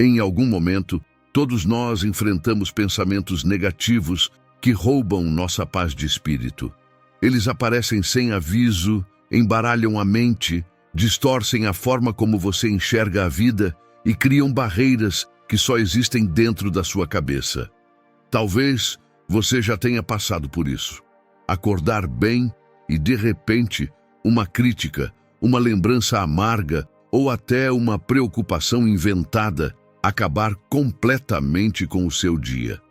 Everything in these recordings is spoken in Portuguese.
Em algum momento, todos nós enfrentamos pensamentos negativos que roubam nossa paz de espírito. Eles aparecem sem aviso, embaralham a mente, distorcem a forma como você enxerga a vida e criam barreiras que só existem dentro da sua cabeça. Talvez você já tenha passado por isso. Acordar bem e, de repente, uma crítica, uma lembrança amarga ou até uma preocupação inventada acabar completamente com o seu dia.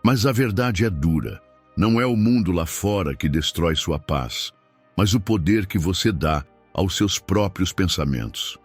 Mas a verdade é dura. Não é o mundo lá fora que destrói sua paz, mas o poder que você dá aos seus próprios pensamentos.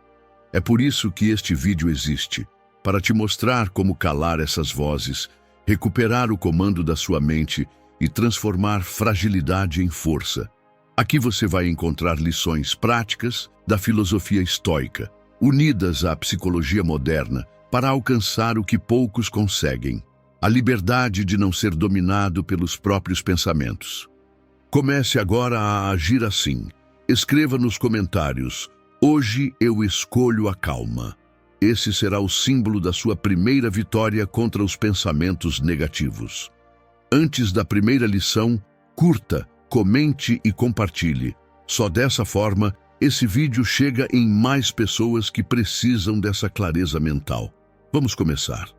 É por isso que este vídeo existe, para te mostrar como calar essas vozes, recuperar o comando da sua mente e transformar fragilidade em força. Aqui você vai encontrar lições práticas da filosofia estoica, unidas à psicologia moderna, para alcançar o que poucos conseguem: a liberdade de não ser dominado pelos próprios pensamentos. Comece agora a agir assim. Escreva nos comentários: hoje eu escolho a calma. Esse será o símbolo da sua primeira vitória contra os pensamentos negativos. Antes da primeira lição, curta, comente e compartilhe. Só dessa forma, esse vídeo chega em mais pessoas que precisam dessa clareza mental. Vamos começar.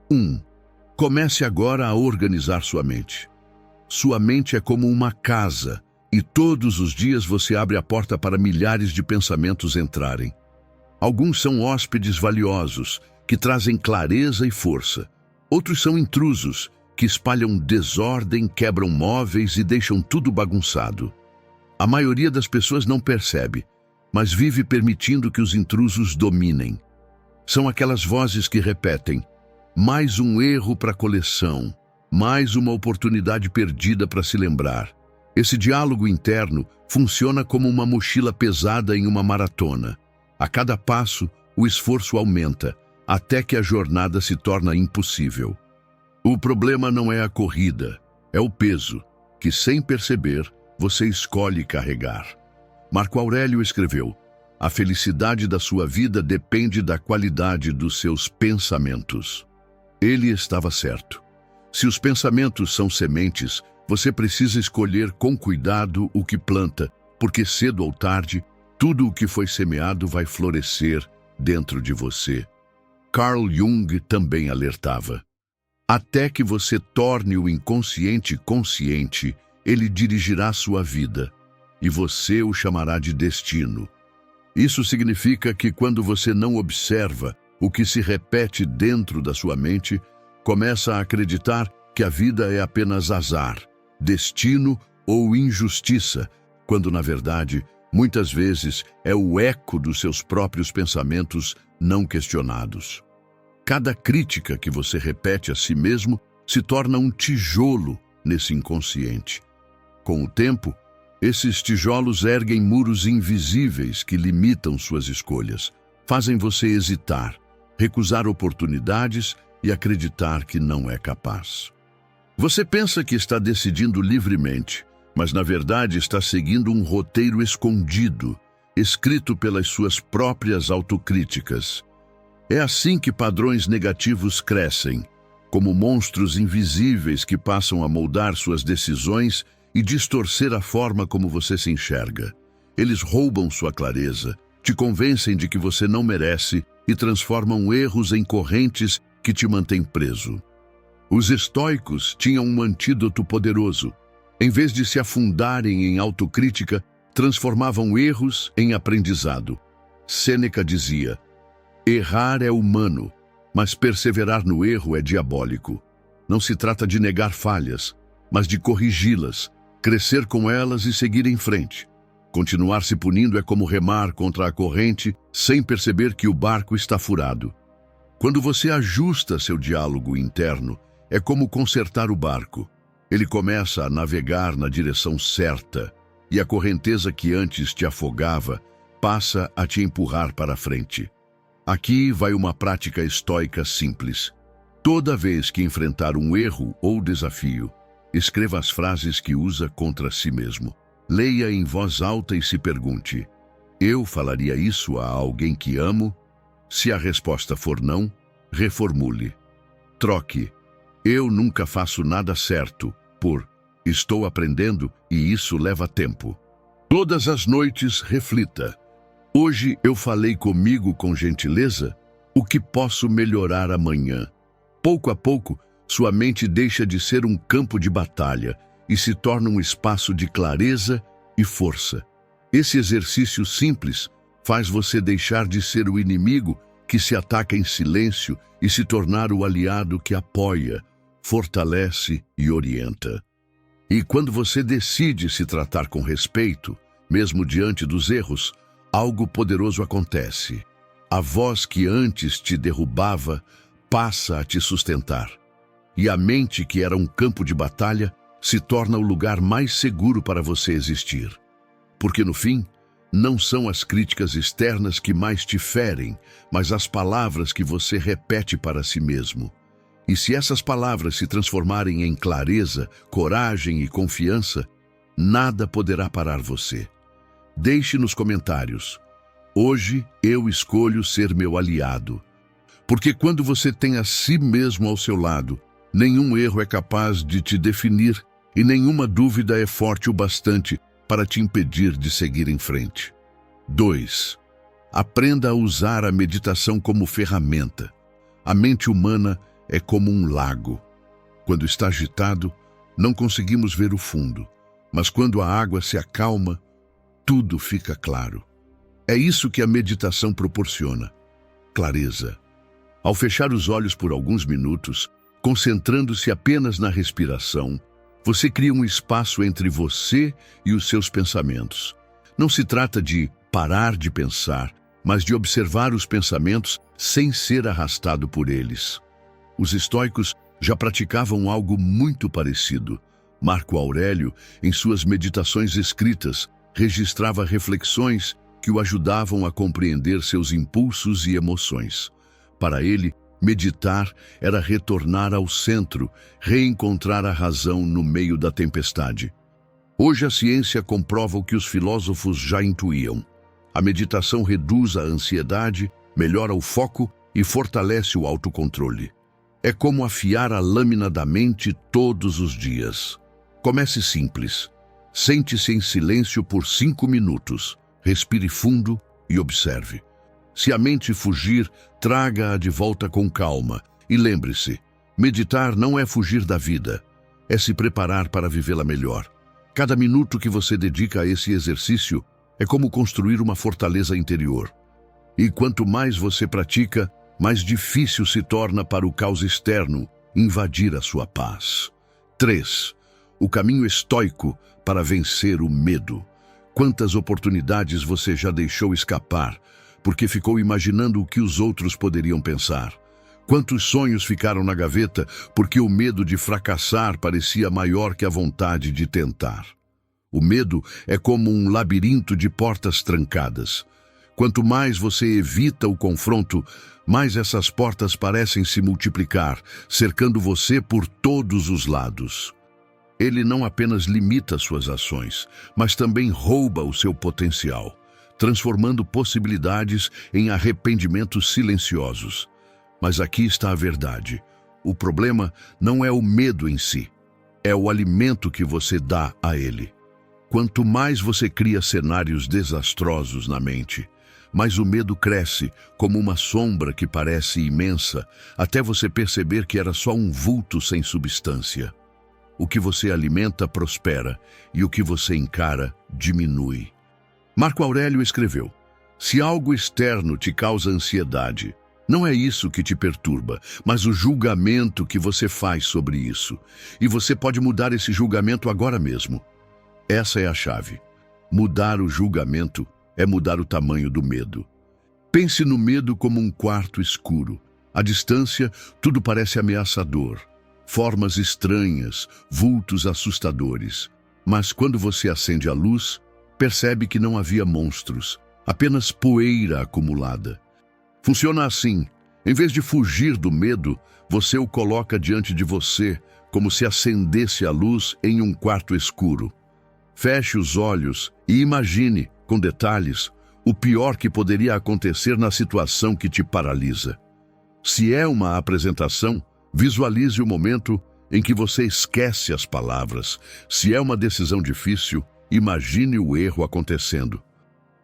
1. Comece agora a organizar sua mente. Sua mente é como uma casa, e todos os dias você abre a porta para milhares de pensamentos entrarem. Alguns são hóspedes valiosos, que trazem clareza e força. Outros são intrusos, que espalham desordem, quebram móveis e deixam tudo bagunçado. A maioria das pessoas não percebe, mas vive permitindo que os intrusos dominem. São aquelas vozes que repetem: mais um erro para a coleção, mais uma oportunidade perdida para se lembrar. Esse diálogo interno funciona como uma mochila pesada em uma maratona. A cada passo, o esforço aumenta, até que a jornada se torna impossível. O problema não é a corrida, é o peso, que sem perceber, você escolhe carregar. Marco Aurélio escreveu: a felicidade da sua vida depende da qualidade dos seus pensamentos. Ele estava certo. Se os pensamentos são sementes, você precisa escolher com cuidado o que planta, porque cedo ou tarde, tudo o que foi semeado vai florescer dentro de você. Carl Jung também alertava: até que você torne o inconsciente consciente, ele dirigirá sua vida, e você o chamará de destino. Isso significa que quando você não observa o que se repete dentro da sua mente, começa a acreditar que a vida é apenas azar, destino ou injustiça, quando na verdade, muitas vezes, é o eco dos seus próprios pensamentos não questionados. Cada crítica que você repete a si mesmo se torna um tijolo nesse inconsciente. Com o tempo, esses tijolos erguem muros invisíveis que limitam suas escolhas, fazem você hesitar, recusar oportunidades e acreditar que não é capaz. Você pensa que está decidindo livremente, mas na verdade está seguindo um roteiro escondido, escrito pelas suas próprias autocríticas. É assim que padrões negativos crescem, como monstros invisíveis que passam a moldar suas decisões e distorcer a forma como você se enxerga. Eles roubam sua clareza, te convencem de que você não merece e transformam erros em correntes que te mantêm preso. Os estoicos tinham um antídoto poderoso. Em vez de se afundarem em autocrítica, transformavam erros em aprendizado. Sêneca dizia: errar é humano, mas perseverar no erro é diabólico. Não se trata de negar falhas, mas de corrigi-las, crescer com elas e seguir em frente. Continuar se punindo é como remar contra a corrente sem perceber que o barco está furado. Quando você ajusta seu diálogo interno, é como consertar o barco. Ele começa a navegar na direção certa e a correnteza que antes te afogava passa a te empurrar para a frente. Aqui vai uma prática estoica simples. Toda vez que enfrentar um erro ou desafio, escreva as frases que usa contra si mesmo. Leia em voz alta e se pergunte: eu falaria isso a alguém que amo? Se a resposta for não, reformule. Troque "eu nunca faço nada certo" por "estou aprendendo e isso leva tempo". Todas as noites reflita: hoje eu falei comigo com gentileza? O que posso melhorar amanhã? Pouco a pouco, sua mente deixa de ser um campo de batalha e se torna um espaço de clareza e força. Esse exercício simples faz você deixar de ser o inimigo que se ataca em silêncio e se tornar o aliado que apoia, fortalece e orienta. E quando você decide se tratar com respeito, mesmo diante dos erros, algo poderoso acontece. A voz que antes te derrubava passa a te sustentar. E a mente, que era um campo de batalha, se torna o lugar mais seguro para você existir. Porque no fim, não são as críticas externas que mais te ferem, mas as palavras que você repete para si mesmo. E se essas palavras se transformarem em clareza, coragem e confiança, nada poderá parar você. Deixe nos comentários: hoje eu escolho ser meu aliado. Porque quando você tem a si mesmo ao seu lado, nenhum erro é capaz de te definir e nenhuma dúvida é forte o bastante para te impedir de seguir em frente. 2. Aprenda a usar a meditação como ferramenta. A mente humana é como um lago. Quando está agitado, não conseguimos ver o fundo, mas quando a água se acalma, tudo fica claro. É isso que a meditação proporciona: clareza. Ao fechar os olhos por alguns minutos, concentrando-se apenas na respiração, você cria um espaço entre você e os seus pensamentos. Não se trata de parar de pensar, mas de observar os pensamentos sem ser arrastado por eles. Os estoicos já praticavam algo muito parecido. Marco Aurélio, em suas meditações escritas, registrava reflexões que o ajudavam a compreender seus impulsos e emoções. Para ele, meditar era retornar ao centro, reencontrar a razão no meio da tempestade. Hoje a ciência comprova o que os filósofos já intuíam. A meditação reduz a ansiedade, melhora o foco e fortalece o autocontrole. É como afiar a lâmina da mente todos os dias. Comece simples. Sente-se em silêncio por 5 minutos. Respire fundo e observe. Se a mente fugir, traga-a de volta com calma. E lembre-se, meditar não é fugir da vida, é se preparar para vivê-la melhor. Cada minuto que você dedica a esse exercício é como construir uma fortaleza interior. E quanto mais você pratica, mais difícil se torna para o caos externo invadir a sua paz. 3. O caminho estoico para vencer o medo. Quantas oportunidades você já deixou escapar porque ficou imaginando o que os outros poderiam pensar? Quantos sonhos ficaram na gaveta porque o medo de fracassar parecia maior que a vontade de tentar? O medo é como um labirinto de portas trancadas. Quanto mais você evita o confronto, mais essas portas parecem se multiplicar, cercando você por todos os lados. Ele não apenas limita suas ações, mas também rouba o seu potencial, transformando possibilidades em arrependimentos silenciosos. Mas aqui está a verdade. O problema não é o medo em si, é o alimento que você dá a ele. Quanto mais você cria cenários desastrosos na mente, mais o medo cresce como uma sombra que parece imensa, até você perceber que era só um vulto sem substância. O que você alimenta prospera e o que você encara diminui. Marco Aurélio escreveu: se algo externo te causa ansiedade, não é isso que te perturba, mas o julgamento que você faz sobre isso. E você pode mudar esse julgamento agora mesmo. Essa é a chave. Mudar o julgamento é mudar o tamanho do medo. Pense no medo como um quarto escuro. À distância, tudo parece ameaçador. Formas estranhas, vultos assustadores. Mas quando você acende a luz, percebe que não havia monstros, apenas poeira acumulada. Funciona assim: em vez de fugir do medo, você o coloca diante de você, como se acendesse a luz em um quarto escuro. Feche os olhos e imagine, com detalhes, o pior que poderia acontecer na situação que te paralisa. Se é uma apresentação, visualize o momento em que você esquece as palavras. Se é uma decisão difícil, imagine o erro acontecendo.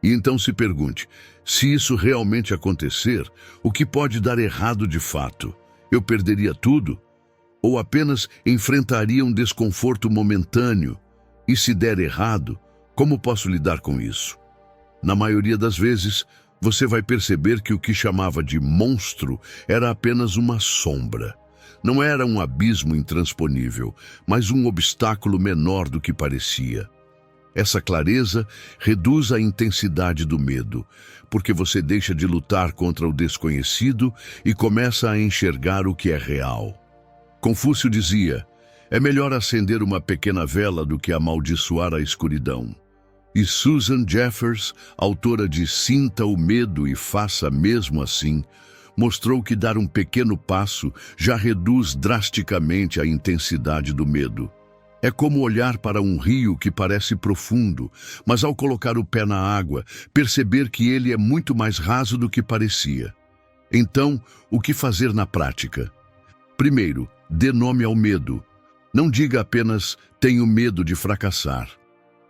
E então se pergunte, se isso realmente acontecer, o que pode dar errado de fato? Eu perderia tudo? Ou apenas enfrentaria um desconforto momentâneo? E se der errado, como posso lidar com isso? Na maioria das vezes, você vai perceber que o que chamava de monstro era apenas uma sombra. Não era um abismo intransponível, mas um obstáculo menor do que parecia. Essa clareza reduz a intensidade do medo, porque você deixa de lutar contra o desconhecido e começa a enxergar o que é real. Confúcio dizia, é melhor acender uma pequena vela do que amaldiçoar a escuridão. E Susan Jeffers, autora de Sinta o Medo e Faça Mesmo Assim, mostrou que dar um pequeno passo já reduz drasticamente a intensidade do medo. É como olhar para um rio que parece profundo, mas ao colocar o pé na água, perceber que ele é muito mais raso do que parecia. Então, o que fazer na prática? Primeiro, dê nome ao medo. Não diga apenas, tenho medo de fracassar.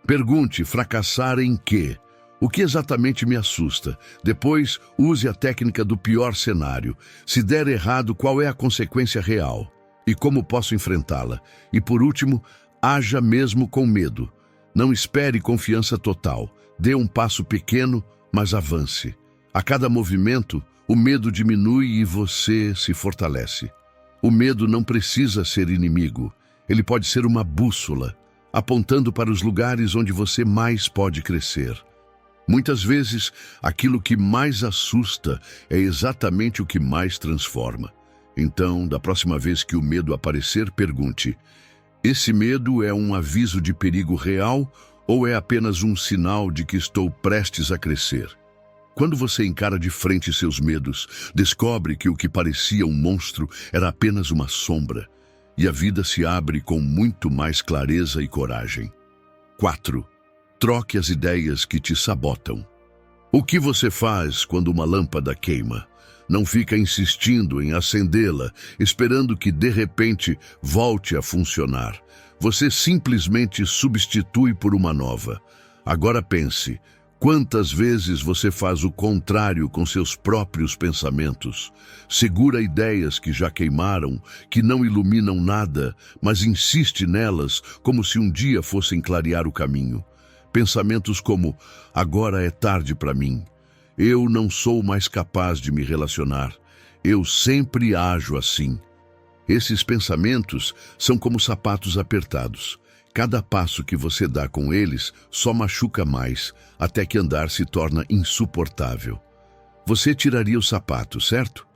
Pergunte, fracassar em quê? O que exatamente me assusta? Depois, use a técnica do pior cenário. Se der errado, qual é a consequência real? E como posso enfrentá-la? E por último, haja mesmo com medo. Não espere confiança total. Dê um passo pequeno, mas avance. A cada movimento, o medo diminui e você se fortalece. O medo não precisa ser inimigo. Ele pode ser uma bússola, apontando para os lugares onde você mais pode crescer. Muitas vezes, aquilo que mais assusta é exatamente o que mais transforma. Então, da próxima vez que o medo aparecer, pergunte, esse medo é um aviso de perigo real ou é apenas um sinal de que estou prestes a crescer? Quando você encara de frente seus medos, descobre que o que parecia um monstro era apenas uma sombra, e a vida se abre com muito mais clareza e coragem. 4. Troque as ideias que te sabotam. O que você faz quando uma lâmpada queima? Não fica insistindo em acendê-la, esperando que de repente volte a funcionar. Você simplesmente substitui por uma nova. Agora pense, quantas vezes você faz o contrário com seus próprios pensamentos? Segura ideias que já queimaram, que não iluminam nada, mas insiste nelas como se um dia fossem clarear o caminho. Pensamentos como, agora é tarde para mim. Eu não sou mais capaz de me relacionar. Eu sempre ajo assim. Esses pensamentos são como sapatos apertados. Cada passo que você dá com eles só machuca mais, até que andar se torna insuportável. Você tiraria o sapato, certo?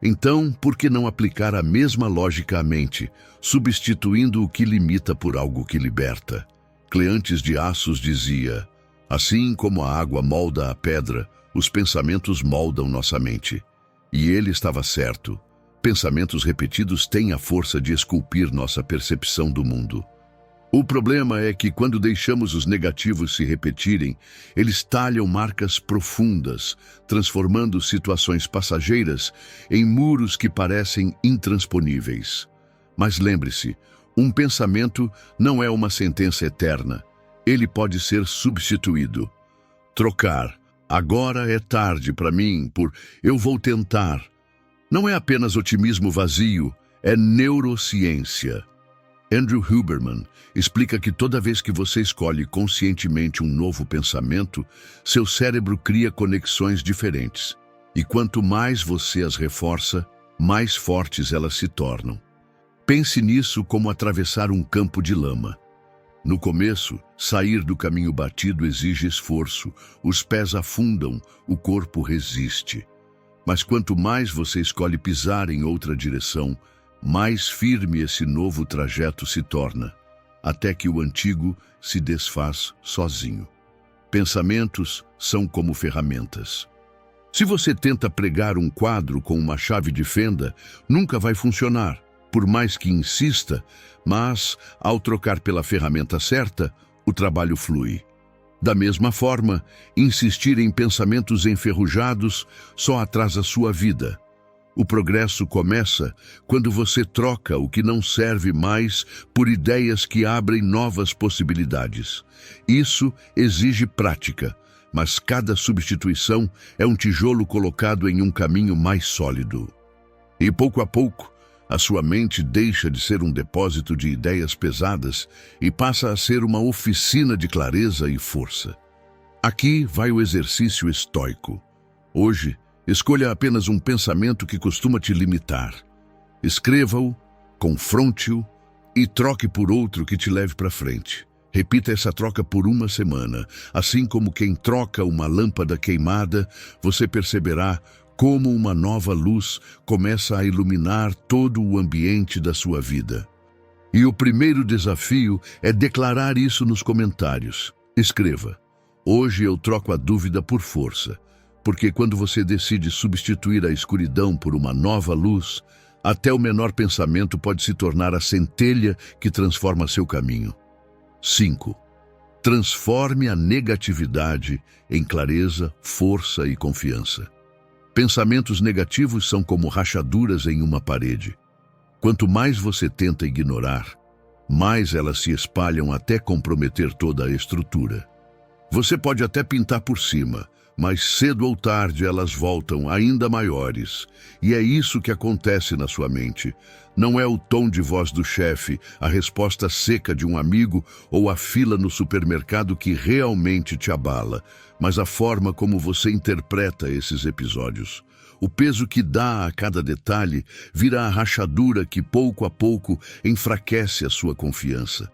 Então, por que não aplicar a mesma lógica à mente, substituindo o que limita por algo que liberta? Cleantes de Assos dizia, assim como a água molda a pedra, os pensamentos moldam nossa mente. E ele estava certo. Pensamentos repetidos têm a força de esculpir nossa percepção do mundo. O problema é que quando deixamos os negativos se repetirem, eles talham marcas profundas, transformando situações passageiras em muros que parecem intransponíveis. Mas lembre-se, um pensamento não é uma sentença eterna. Ele pode ser substituído. Trocar, agora é tarde para mim, por eu vou tentar. Não é apenas otimismo vazio, é neurociência. Andrew Huberman explica que toda vez que você escolhe conscientemente um novo pensamento, seu cérebro cria conexões diferentes. E quanto mais você as reforça, mais fortes elas se tornam. Pense nisso como atravessar um campo de lama. No começo, sair do caminho batido exige esforço, os pés afundam, o corpo resiste. Mas quanto mais você escolhe pisar em outra direção, mais firme esse novo trajeto se torna, até que o antigo se desfaz sozinho. Pensamentos são como ferramentas. Se você tenta pregar um quadro com uma chave de fenda, nunca vai funcionar, por mais que insista, mas, ao trocar pela ferramenta certa, o trabalho flui. Da mesma forma, insistir em pensamentos enferrujados só atrasa sua vida. O progresso começa quando você troca o que não serve mais por ideias que abrem novas possibilidades. Isso exige prática, mas cada substituição é um tijolo colocado em um caminho mais sólido. E pouco a pouco, a sua mente deixa de ser um depósito de ideias pesadas e passa a ser uma oficina de clareza e força. Aqui vai o exercício estoico. Hoje, escolha apenas um pensamento que costuma te limitar. Escreva-o, confronte-o e troque por outro que te leve para frente. Repita essa troca por uma semana. Assim como quem troca uma lâmpada queimada, você perceberá como uma nova luz começa a iluminar todo o ambiente da sua vida. E o primeiro desafio é declarar isso nos comentários. Escreva: hoje eu troco a dúvida por força. Porque quando você decide substituir a escuridão por uma nova luz, até o menor pensamento pode se tornar a centelha que transforma seu caminho. 5. Transforme a negatividade em clareza, força e confiança. Pensamentos negativos são como rachaduras em uma parede. Quanto mais você tenta ignorar, mais elas se espalham até comprometer toda a estrutura. Você pode até pintar por cima, mas cedo ou tarde elas voltam ainda maiores. E é isso que acontece na sua mente. Não é o tom de voz do chefe, a resposta seca de um amigo ou a fila no supermercado que realmente te abala, mas a forma como você interpreta esses episódios. O peso que dá a cada detalhe vira a rachadura que pouco a pouco enfraquece a sua confiança.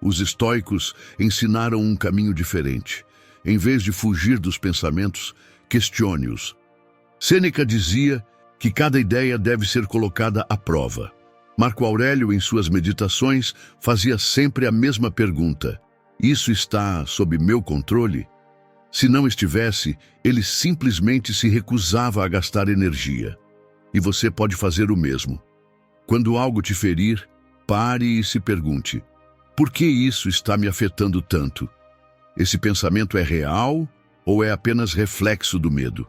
Os estoicos ensinaram um caminho diferente. Em vez de fugir dos pensamentos, questione-os. Sêneca dizia que cada ideia deve ser colocada à prova. Marco Aurélio, em suas meditações, fazia sempre a mesma pergunta: isso está sob meu controle? Se não estivesse, ele simplesmente se recusava a gastar energia. E você pode fazer o mesmo. Quando algo te ferir, pare e se pergunte: por que isso está me afetando tanto? Esse pensamento é real ou é apenas reflexo do medo?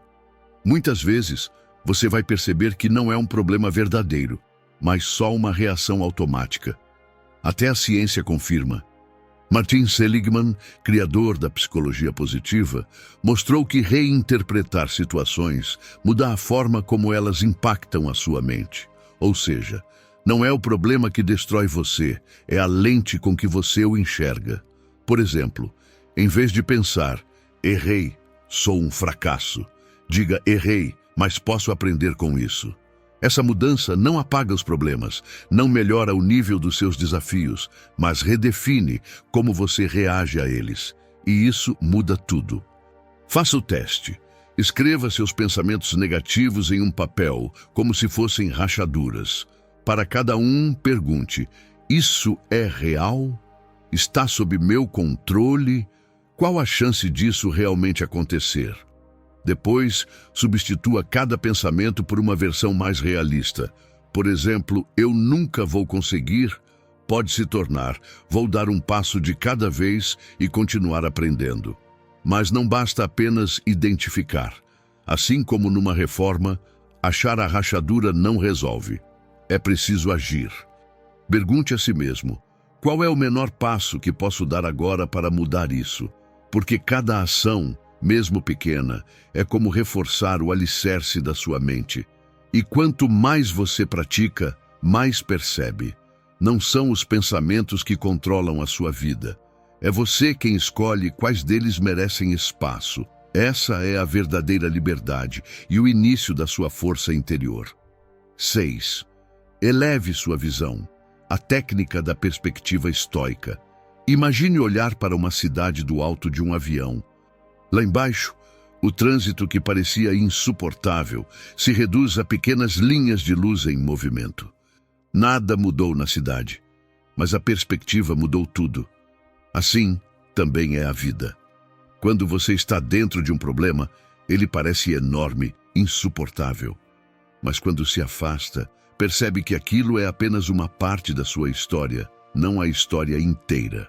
Muitas vezes, você vai perceber que não é um problema verdadeiro, mas só uma reação automática. Até a ciência confirma. Martin Seligman, criador da psicologia positiva, mostrou que reinterpretar situações muda a forma como elas impactam a sua mente. Ou seja, não é o problema que destrói você, é a lente com que você o enxerga. Por exemplo, em vez de pensar, errei, sou um fracasso, diga, errei, mas posso aprender com isso. Essa mudança não apaga os problemas, não melhora o nível dos seus desafios, mas redefine como você reage a eles. E isso muda tudo. Faça o teste. Escreva seus pensamentos negativos em um papel, como se fossem rachaduras. Para cada um, pergunte: isso é real? Está sob meu controle? Qual a chance disso realmente acontecer? Depois, substitua cada pensamento por uma versão mais realista. Por exemplo, eu nunca vou conseguir, pode se tornar, vou dar um passo de cada vez e continuar aprendendo. Mas não basta apenas identificar. Assim como numa reforma, achar a rachadura não resolve. É preciso agir. Pergunte a si mesmo: qual é o menor passo que posso dar agora para mudar isso? Porque cada ação, mesmo pequena, é como reforçar o alicerce da sua mente. E quanto mais você pratica, mais percebe. Não são os pensamentos que controlam a sua vida. É você quem escolhe quais deles merecem espaço. Essa é a verdadeira liberdade e o início da sua força interior. 6. Eleve sua visão. A técnica da perspectiva estoica. Imagine olhar para uma cidade do alto de um avião. Lá embaixo, o trânsito que parecia insuportável se reduz a pequenas linhas de luz em movimento. Nada mudou na cidade, mas a perspectiva mudou tudo. Assim, também é a vida. Quando você está dentro de um problema, ele parece enorme, insuportável. Mas quando se afasta, percebe que aquilo é apenas uma parte da sua história, não a história inteira.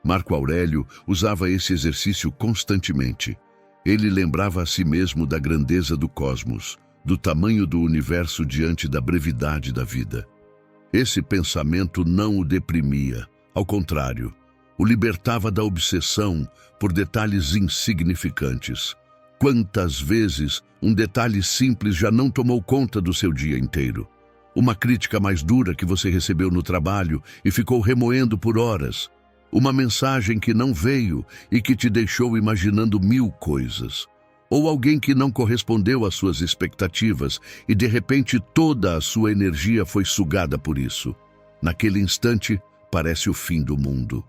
Marco Aurélio usava esse exercício constantemente. Ele lembrava a si mesmo da grandeza do cosmos. do tamanho do universo diante da brevidade da vida. Esse pensamento não o deprimia, ao contrário, o libertava da obsessão por detalhes insignificantes. Quantas vezes um detalhe simples já não tomou conta do seu dia inteiro? Uma crítica mais dura que você recebeu no trabalho e ficou remoendo por horas. Uma mensagem que não veio e que te deixou imaginando mil coisas. Ou alguém que não correspondeu às suas expectativas e de repente toda a sua energia foi sugada por isso. Naquele instante, parece o fim do mundo.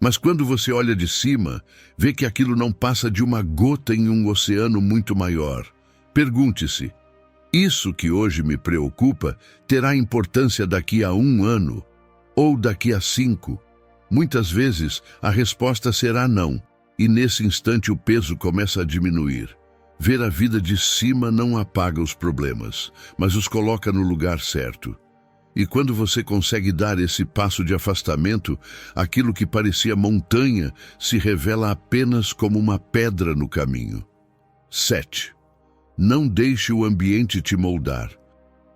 Mas quando você olha de cima, vê que aquilo não passa de uma gota em um oceano muito maior. Pergunte-se: isso que hoje me preocupa terá importância daqui a 1 ano? Ou daqui a 5? Muitas vezes a resposta será não, e nesse instante o peso começa a diminuir. Ver a vida de cima não apaga os problemas, mas os coloca no lugar certo. E quando você consegue dar esse passo de afastamento, aquilo que parecia montanha se revela apenas como uma pedra no caminho. 7. Não deixe o ambiente te moldar.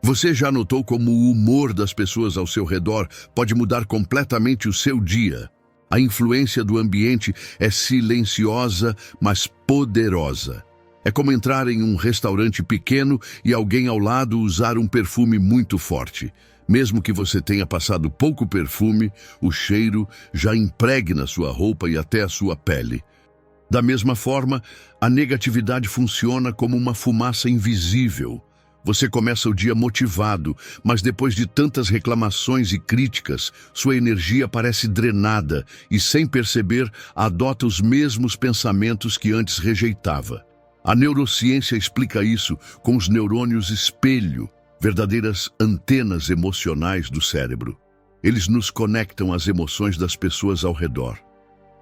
Você já notou como o humor das pessoas ao seu redor pode mudar completamente o seu dia? A influência do ambiente é silenciosa, mas poderosa. É como entrar em um restaurante pequeno e alguém ao lado usar um perfume muito forte. Mesmo que você tenha passado pouco perfume, o cheiro já impregna sua roupa e até a sua pele. Da mesma forma, a negatividade funciona como uma fumaça invisível. Você começa o dia motivado, mas depois de tantas reclamações e críticas, sua energia parece drenada e, sem perceber, adota os mesmos pensamentos que antes rejeitava. A neurociência explica isso com os neurônios espelho, verdadeiras antenas emocionais do cérebro. Eles nos conectam às emoções das pessoas ao redor.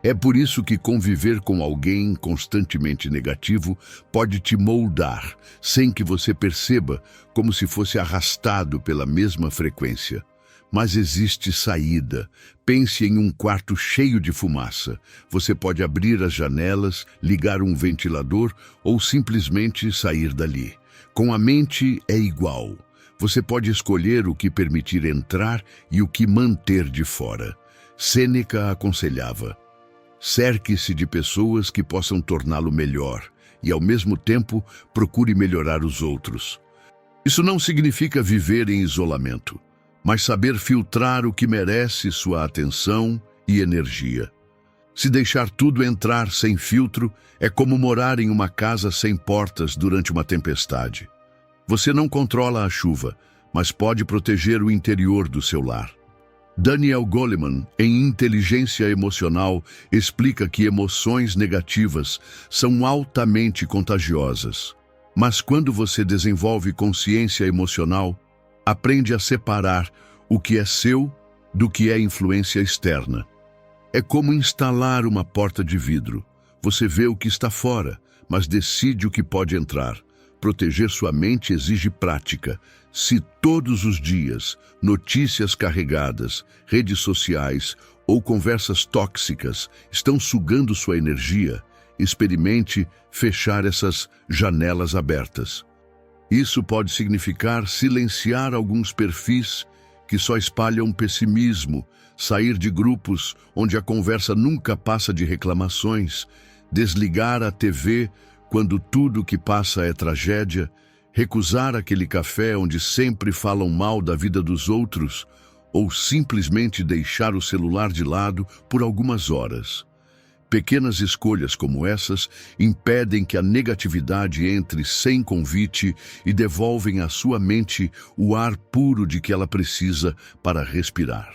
É por isso que conviver com alguém constantemente negativo pode te moldar, sem que você perceba, como se fosse arrastado pela mesma frequência. Mas existe saída. Pense em um quarto cheio de fumaça. Você pode abrir as janelas, ligar um ventilador ou simplesmente sair dali. Com a mente é igual. Você pode escolher o que permitir entrar e o que manter de fora. Sêneca aconselhava: cerque-se de pessoas que possam torná-lo melhor e, ao mesmo tempo, procure melhorar os outros. Isso não significa viver em isolamento, mas saber filtrar o que merece sua atenção e energia. Se deixar tudo entrar sem filtro, é como morar em uma casa sem portas durante uma tempestade. Você não controla a chuva, mas pode proteger o interior do seu lar. Daniel Goleman, em Inteligência Emocional, explica que emoções negativas são altamente contagiosas. Mas quando você desenvolve consciência emocional, aprende a separar o que é seu do que é influência externa. É como instalar uma porta de vidro. Você vê o que está fora, mas decide o que pode entrar. Proteger sua mente exige prática. Se todos os dias notícias carregadas, redes sociais ou conversas tóxicas estão sugando sua energia, experimente fechar essas janelas abertas. Isso pode significar silenciar alguns perfis que só espalham pessimismo, sair de grupos onde a conversa nunca passa de reclamações, desligar a TV quando tudo que passa é tragédia, recusar aquele café onde sempre falam mal da vida dos outros, ou simplesmente deixar o celular de lado por algumas horas. Pequenas escolhas como essas impedem que a negatividade entre sem convite e devolvem à sua mente o ar puro de que ela precisa para respirar.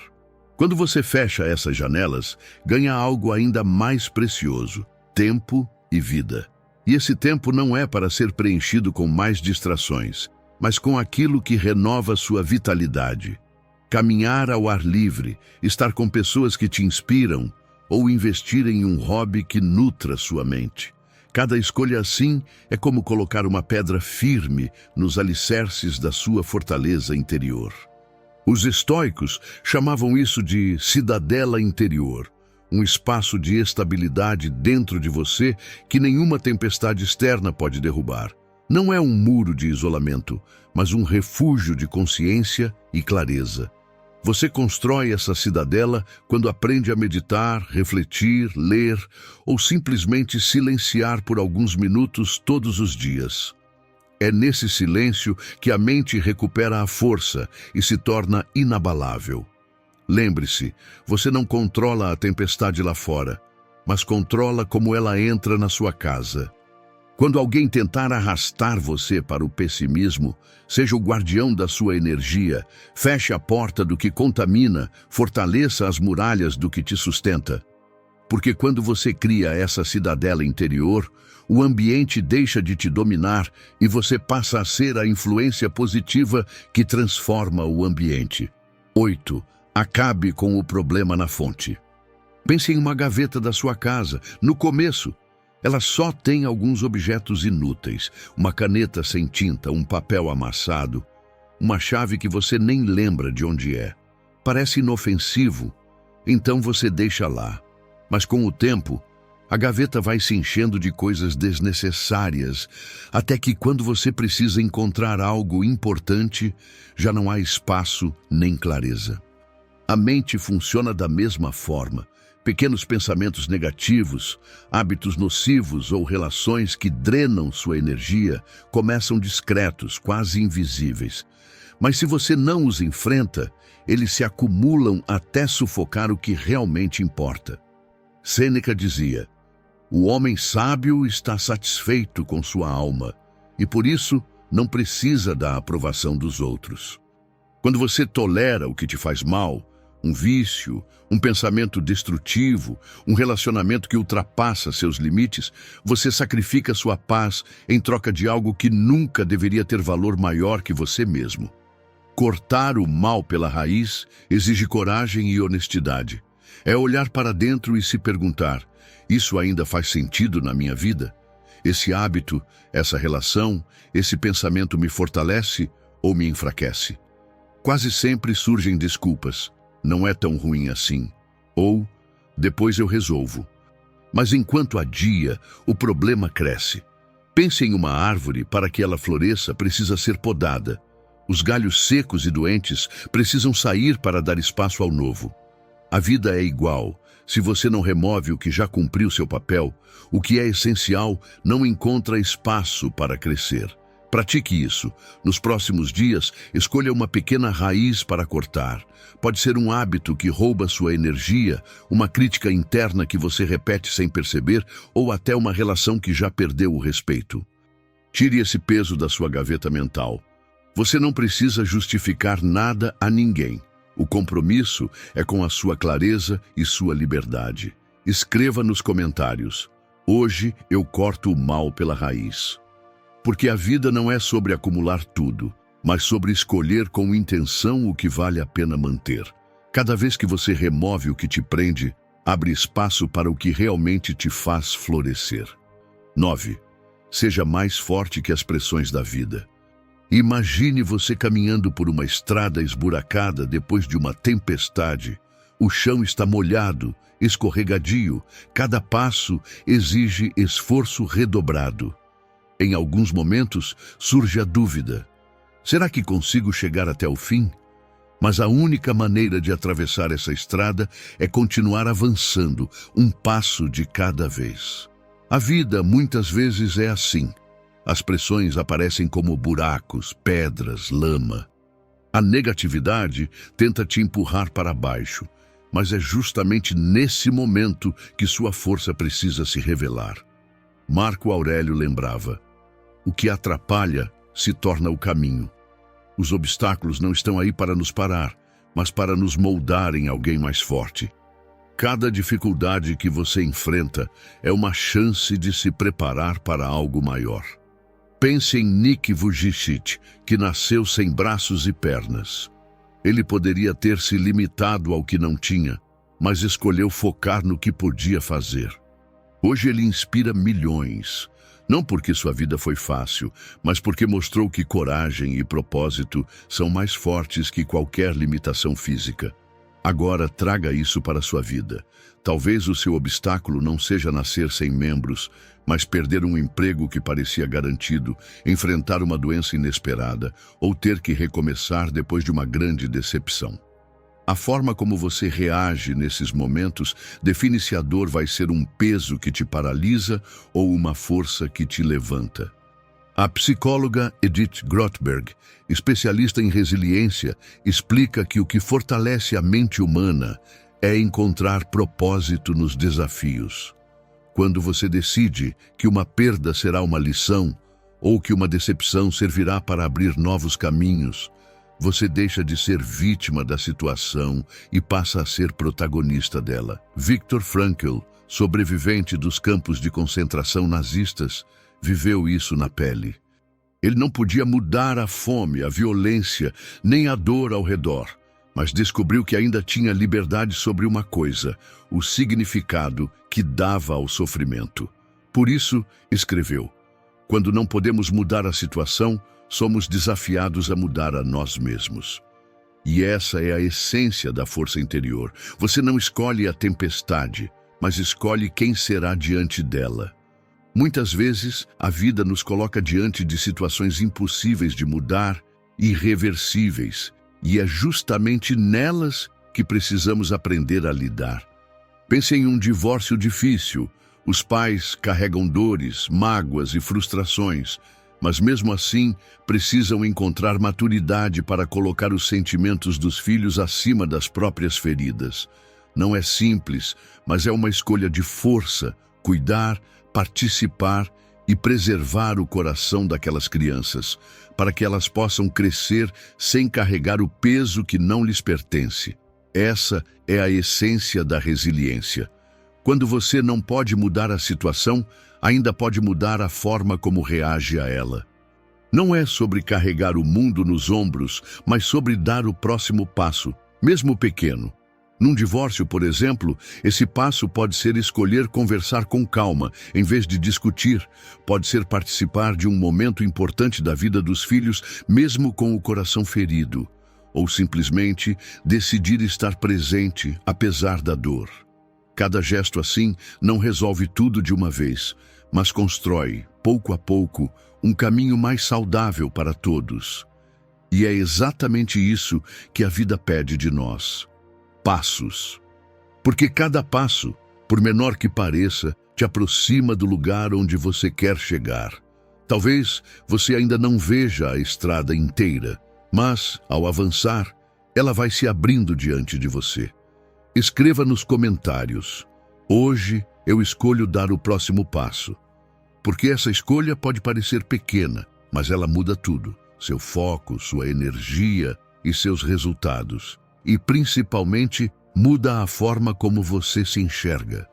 Quando você fecha essas janelas, ganha algo ainda mais precioso: tempo e vida. E esse tempo não é para ser preenchido com mais distrações, mas com aquilo que renova sua vitalidade. Caminhar ao ar livre, estar com pessoas que te inspiram, ou investir em um hobby que nutra sua mente. Cada escolha assim é como colocar uma pedra firme nos alicerces da sua fortaleza interior. Os estoicos chamavam isso de cidadela interior, um espaço de estabilidade dentro de você que nenhuma tempestade externa pode derrubar. Não é um muro de isolamento, mas um refúgio de consciência e clareza. Você constrói essa cidadela quando aprende a meditar, refletir, ler ou simplesmente silenciar por alguns minutos todos os dias. É nesse silêncio que a mente recupera a força e se torna inabalável. Lembre-se, você não controla a tempestade lá fora, mas controla como ela entra na sua casa. Quando alguém tentar arrastar você para o pessimismo, seja o guardião da sua energia, feche a porta do que contamina, fortaleça as muralhas do que te sustenta. Porque quando você cria essa cidadela interior, o ambiente deixa de te dominar e você passa a ser a influência positiva que transforma o ambiente. 8. Acabe com o problema na fonte. Pense em uma gaveta da sua casa. No começo, ela só tem alguns objetos inúteis, uma caneta sem tinta, um papel amassado, uma chave que você nem lembra de onde é. Parece inofensivo, então você deixa lá. Mas com o tempo, a gaveta vai se enchendo de coisas desnecessárias, até que quando você precisa encontrar algo importante, já não há espaço nem clareza. A mente funciona da mesma forma. Pequenos pensamentos negativos, hábitos nocivos ou relações que drenam sua energia começam discretos, quase invisíveis. Mas se você não os enfrenta, eles se acumulam até sufocar o que realmente importa. Sêneca dizia: o homem sábio está satisfeito com sua alma e por isso não precisa da aprovação dos outros. Quando você tolera o que te faz mal, um vício, um pensamento destrutivo, um relacionamento que ultrapassa seus limites, você sacrifica sua paz em troca de algo que nunca deveria ter valor maior que você mesmo. Cortar o mal pela raiz exige coragem e honestidade. É olhar para dentro e se perguntar: isso ainda faz sentido na minha vida? Esse hábito, essa relação, esse pensamento me fortalece ou me enfraquece? Quase sempre surgem desculpas. Não é tão ruim assim. Ou, depois eu resolvo. Mas enquanto adia, o problema cresce. Pense em uma árvore, para que ela floresça, precisa ser podada. Os galhos secos e doentes precisam sair para dar espaço ao novo. A vida é igual. Se você não remove o que já cumpriu seu papel, o que é essencial não encontra espaço para crescer. Pratique isso. Nos próximos dias, escolha uma pequena raiz para cortar. Pode ser um hábito que rouba sua energia, uma crítica interna que você repete sem perceber, ou até uma relação que já perdeu o respeito. Tire esse peso da sua gaveta mental. Você não precisa justificar nada a ninguém. O compromisso é com a sua clareza e sua liberdade. Escreva nos comentários: hoje eu corto o mal pela raiz. Porque a vida não é sobre acumular tudo, mas sobre escolher com intenção o que vale a pena manter. Cada vez que você remove o que te prende, abre espaço para o que realmente te faz florescer. 9. Seja mais forte que as pressões da vida. Imagine você caminhando por uma estrada esburacada depois de uma tempestade. O chão está molhado, escorregadio, cada passo exige esforço redobrado. Em alguns momentos surge a dúvida: será que consigo chegar até o fim? Mas a única maneira de atravessar essa estrada é continuar avançando, um passo de cada vez. A vida muitas vezes é assim. As pressões aparecem como buracos, pedras, lama. A negatividade tenta te empurrar para baixo, mas é justamente nesse momento que sua força precisa se revelar. Marco Aurélio lembrava: o que atrapalha se torna o caminho. Os obstáculos não estão aí para nos parar, mas para nos moldar em alguém mais forte. Cada dificuldade que você enfrenta é uma chance de se preparar para algo maior. Pense em Nick Vujicic, que nasceu sem braços e pernas. Ele poderia ter se limitado ao que não tinha, mas escolheu focar no que podia fazer. Hoje ele inspira milhões. Não porque sua vida foi fácil, mas porque mostrou que coragem e propósito são mais fortes que qualquer limitação física. Agora traga isso para a sua vida. Talvez o seu obstáculo não seja nascer sem membros, mas perder um emprego que parecia garantido, enfrentar uma doença inesperada ou ter que recomeçar depois de uma grande decepção. A forma como você reage nesses momentos define se a dor vai ser um peso que te paralisa ou uma força que te levanta. A psicóloga Edith Grothberg, especialista em resiliência, explica que o que fortalece a mente humana é encontrar propósito nos desafios. Quando você decide que uma perda será uma lição ou que uma decepção servirá para abrir novos caminhos, você deixa de ser vítima da situação e passa a ser protagonista dela. Viktor Frankl, sobrevivente dos campos de concentração nazistas, viveu isso na pele. Ele não podia mudar a fome, a violência, nem a dor ao redor, mas descobriu que ainda tinha liberdade sobre uma coisa, o significado que dava ao sofrimento. Por isso, escreveu: quando não podemos mudar a situação, somos desafiados a mudar a nós mesmos. E essa é a essência da força interior. Você não escolhe a tempestade, mas escolhe quem será diante dela. Muitas vezes, a vida nos coloca diante de situações impossíveis de mudar, irreversíveis, e é justamente nelas que precisamos aprender a lidar. Pense em um divórcio difícil. Os pais carregam dores, mágoas e frustrações, mas mesmo assim precisam encontrar maturidade para colocar os sentimentos dos filhos acima das próprias feridas. Não é simples, mas é uma escolha de força, cuidar, participar e preservar o coração daquelas crianças, para que elas possam crescer sem carregar o peso que não lhes pertence. Essa é a essência da resiliência. Quando você não pode mudar a situação, ainda pode mudar a forma como reage a ela. Não é sobre carregar o mundo nos ombros, mas sobre dar o próximo passo, mesmo pequeno. Num divórcio, por exemplo, esse passo pode ser escolher conversar com calma, em vez de discutir. Pode ser participar de um momento importante da vida dos filhos, mesmo com o coração ferido. Ou simplesmente decidir estar presente, apesar da dor. Cada gesto assim não resolve tudo de uma vez, mas constrói, pouco a pouco, um caminho mais saudável para todos. E é exatamente isso que a vida pede de nós. Passos. Porque cada passo, por menor que pareça, te aproxima do lugar onde você quer chegar. Talvez você ainda não veja a estrada inteira, mas, ao avançar, ela vai se abrindo diante de você. Escreva nos comentários: hoje eu escolho dar o próximo passo. Porque essa escolha pode parecer pequena, mas ela muda tudo. Seu foco, sua energia e seus resultados. E, principalmente, muda a forma como você se enxerga.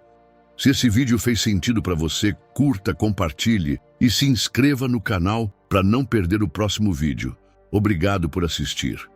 Se esse vídeo fez sentido para você, curta, compartilhe e se inscreva no canal para não perder o próximo vídeo. Obrigado por assistir.